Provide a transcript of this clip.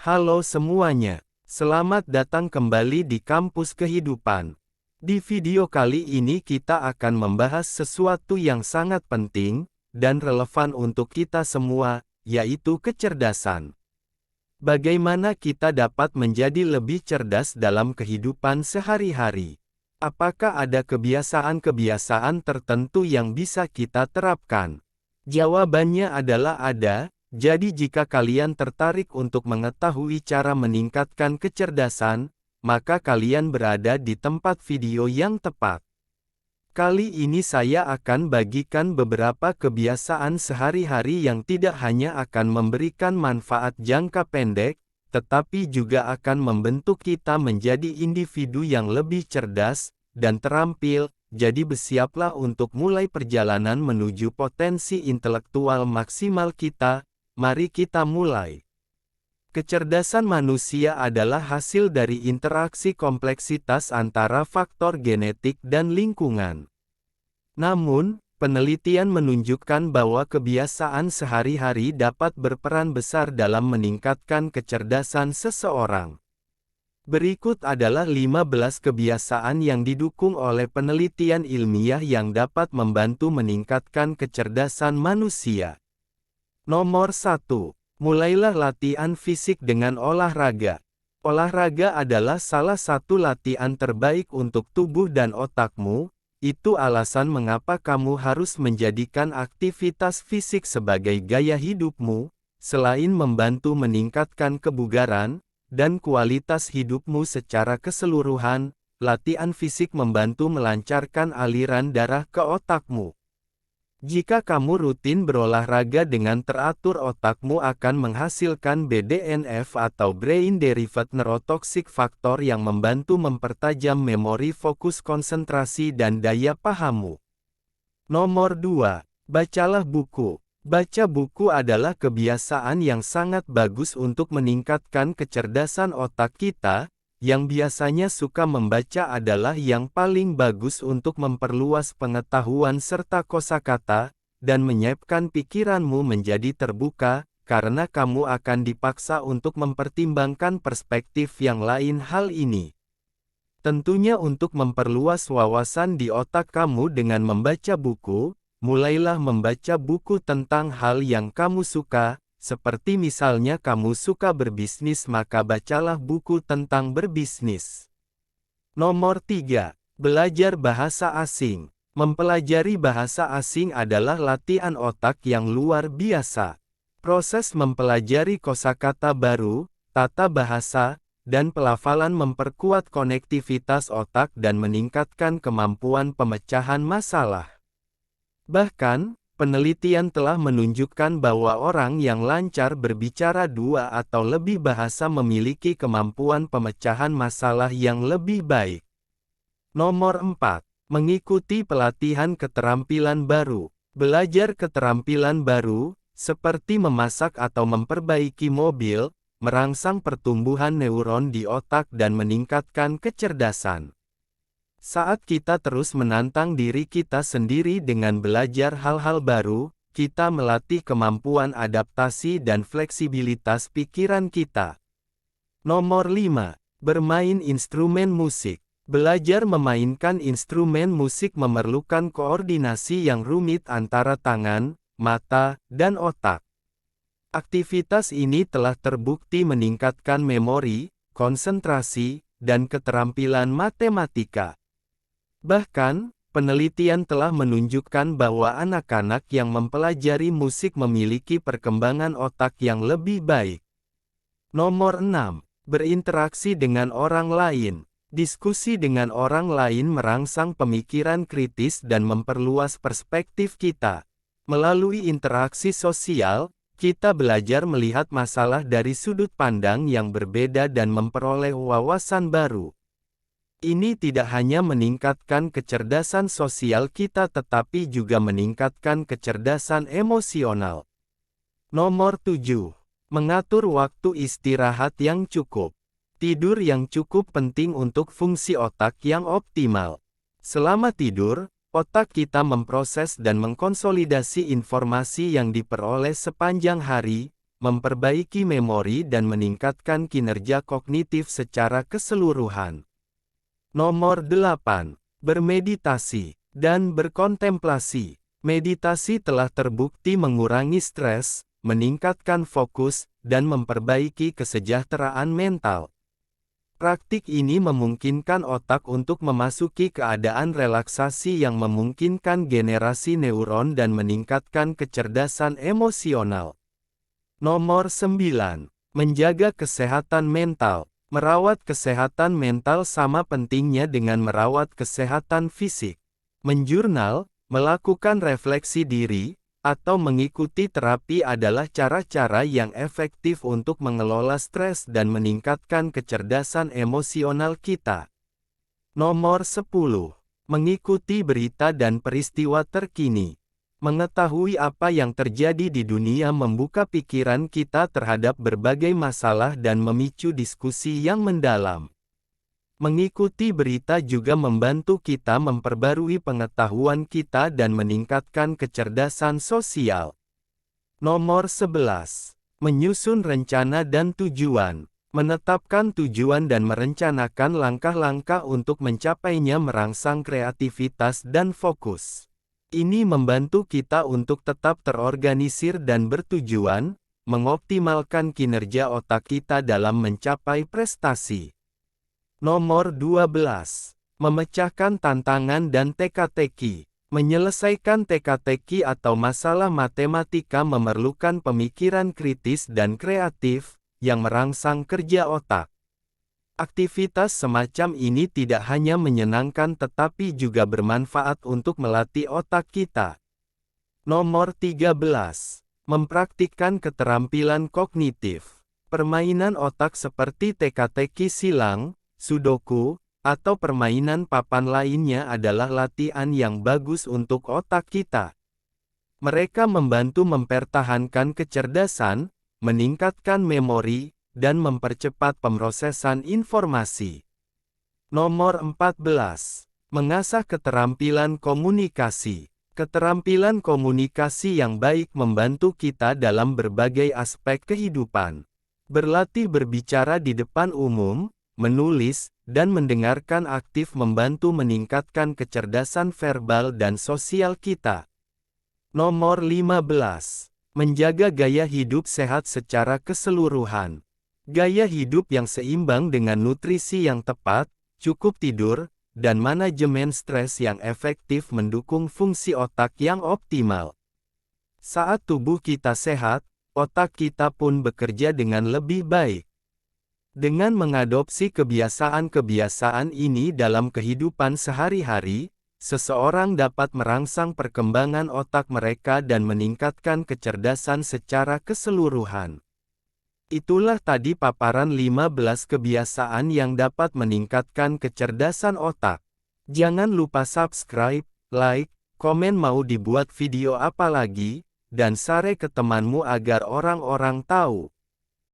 Halo semuanya, selamat datang kembali di Kampus Kehidupan. Di video kali ini kita akan membahas sesuatu yang sangat penting dan relevan untuk kita semua, yaitu kecerdasan. Bagaimana kita dapat menjadi lebih cerdas dalam kehidupan sehari-hari? Apakah ada kebiasaan-kebiasaan tertentu yang bisa kita terapkan? Jawabannya adalah ada. Jadi jika kalian tertarik untuk mengetahui cara meningkatkan kecerdasan, maka kalian berada di tempat video yang tepat. Kali ini saya akan bagikan beberapa kebiasaan sehari-hari yang tidak hanya akan memberikan manfaat jangka pendek, tetapi juga akan membentuk kita menjadi individu yang lebih cerdas dan terampil. Jadi bersiaplah untuk mulai perjalanan menuju potensi intelektual maksimal kita. Mari kita mulai. Kecerdasan manusia adalah hasil dari interaksi kompleksitas antara faktor genetik dan lingkungan. Namun, penelitian menunjukkan bahwa kebiasaan sehari-hari dapat berperan besar dalam meningkatkan kecerdasan seseorang. Berikut adalah 15 kebiasaan yang didukung oleh penelitian ilmiah yang dapat membantu meningkatkan kecerdasan manusia. Nomor 1. Mulailah latihan fisik dengan olahraga. Olahraga adalah salah satu latihan terbaik untuk tubuh dan otakmu. Itu alasan mengapa kamu harus menjadikan aktivitas fisik sebagai gaya hidupmu, selain membantu meningkatkan kebugaran dan kualitas hidupmu secara keseluruhan. Latihan fisik membantu melancarkan aliran darah ke otakmu. Jika kamu rutin berolahraga dengan teratur, otakmu akan menghasilkan BDNF atau Brain Derived Neurotoxic Factor yang membantu mempertajam memori, fokus, konsentrasi, dan daya pahammu. Nomor 2. Bacalah buku. Baca buku adalah kebiasaan yang sangat bagus untuk meningkatkan kecerdasan otak kita. Yang biasanya suka membaca adalah yang paling bagus untuk memperluas pengetahuan serta kosakata, dan menyiapkan pikiranmu menjadi terbuka, karena kamu akan dipaksa untuk mempertimbangkan perspektif yang lain. Hal ini tentunya untuk memperluas wawasan di otak kamu dengan membaca buku. Mulailah membaca buku tentang hal yang kamu suka. Seperti misalnya kamu suka berbisnis, maka bacalah buku tentang berbisnis. Nomor 3. Belajar bahasa asing. Mempelajari bahasa asing adalah latihan otak yang luar biasa. Proses mempelajari kosakata baru, tata bahasa, dan pelafalan memperkuat konektivitas otak dan meningkatkan kemampuan pemecahan masalah. Bahkan, penelitian telah menunjukkan bahwa orang yang lancar berbicara 2 atau lebih bahasa memiliki kemampuan pemecahan masalah yang lebih baik. Nomor 4. Mengikuti pelatihan keterampilan baru. Belajar keterampilan baru, seperti memasak atau memperbaiki mobil, merangsang pertumbuhan neuron di otak dan meningkatkan kecerdasan. Saat kita terus menantang diri kita sendiri dengan belajar hal-hal baru, kita melatih kemampuan adaptasi dan fleksibilitas pikiran kita. Nomor 5. Bermain instrumen musik. Belajar memainkan instrumen musik memerlukan koordinasi yang rumit antara tangan, mata, dan otak. Aktivitas ini telah terbukti meningkatkan memori, konsentrasi, dan keterampilan matematika. Bahkan, penelitian telah menunjukkan bahwa anak-anak yang mempelajari musik memiliki perkembangan otak yang lebih baik. Nomor 6. Berinteraksi dengan orang lain. Diskusi dengan orang lain merangsang pemikiran kritis dan memperluas perspektif kita. Melalui interaksi sosial, kita belajar melihat masalah dari sudut pandang yang berbeda dan memperoleh wawasan baru. Ini tidak hanya meningkatkan kecerdasan sosial kita tetapi juga meningkatkan kecerdasan emosional. Nomor 7. Mengatur waktu istirahat yang cukup. Tidur yang cukup penting untuk fungsi otak yang optimal. Selama tidur, otak kita memproses dan mengkonsolidasi informasi yang diperoleh sepanjang hari, memperbaiki memori dan meningkatkan kinerja kognitif secara keseluruhan. Nomor 8. Bermeditasi dan berkontemplasi. Meditasi telah terbukti mengurangi stres, meningkatkan fokus, dan memperbaiki kesejahteraan mental. Praktik ini memungkinkan otak untuk memasuki keadaan relaksasi yang memungkinkan generasi neuron dan meningkatkan kecerdasan emosional. Nomor 9. Menjaga kesehatan mental. Merawat kesehatan mental sama pentingnya dengan merawat kesehatan fisik. Menjurnal, melakukan refleksi diri, atau mengikuti terapi adalah cara-cara yang efektif untuk mengelola stres dan meningkatkan kecerdasan emosional kita. Nomor 10. Mengikuti berita dan peristiwa terkini. Mengetahui apa yang terjadi di dunia membuka pikiran kita terhadap berbagai masalah dan memicu diskusi yang mendalam. Mengikuti berita juga membantu kita memperbarui pengetahuan kita dan meningkatkan kecerdasan sosial. Nomor 11. Menyusun rencana dan tujuan. Menetapkan tujuan dan merencanakan langkah-langkah untuk mencapainya merangsang kreativitas dan fokus. Ini membantu kita untuk tetap terorganisir dan bertujuan, mengoptimalkan kinerja otak kita dalam mencapai prestasi. Nomor 12. Memecahkan tantangan dan teka-teki. Menyelesaikan teka-teki atau masalah matematika memerlukan pemikiran kritis dan kreatif, yang merangsang kerja otak. Aktivitas semacam ini tidak hanya menyenangkan tetapi juga bermanfaat untuk melatih otak kita. Nomor 13. Mempraktikkan keterampilan kognitif. Permainan otak seperti teka-teki silang, sudoku, atau permainan papan lainnya adalah latihan yang bagus untuk otak kita. Mereka membantu mempertahankan kecerdasan, meningkatkan memori, dan mempercepat pemrosesan informasi. Nomor 14. Mengasah keterampilan komunikasi. Keterampilan komunikasi yang baik membantu kita dalam berbagai aspek kehidupan. Berlatih berbicara di depan umum, menulis, dan mendengarkan aktif membantu meningkatkan kecerdasan verbal dan sosial kita. Nomor 15. Menjaga gaya hidup sehat secara keseluruhan. Gaya hidup yang seimbang dengan nutrisi yang tepat, cukup tidur, dan manajemen stres yang efektif mendukung fungsi otak yang optimal. Saat tubuh kita sehat, otak kita pun bekerja dengan lebih baik. Dengan mengadopsi kebiasaan-kebiasaan ini dalam kehidupan sehari-hari, seseorang dapat merangsang perkembangan otak mereka dan meningkatkan kecerdasan secara keseluruhan. Itulah tadi paparan 15 kebiasaan yang dapat meningkatkan kecerdasan otak. Jangan lupa subscribe, like, komen mau dibuat video apa lagi, dan share ke temanmu agar orang-orang tahu.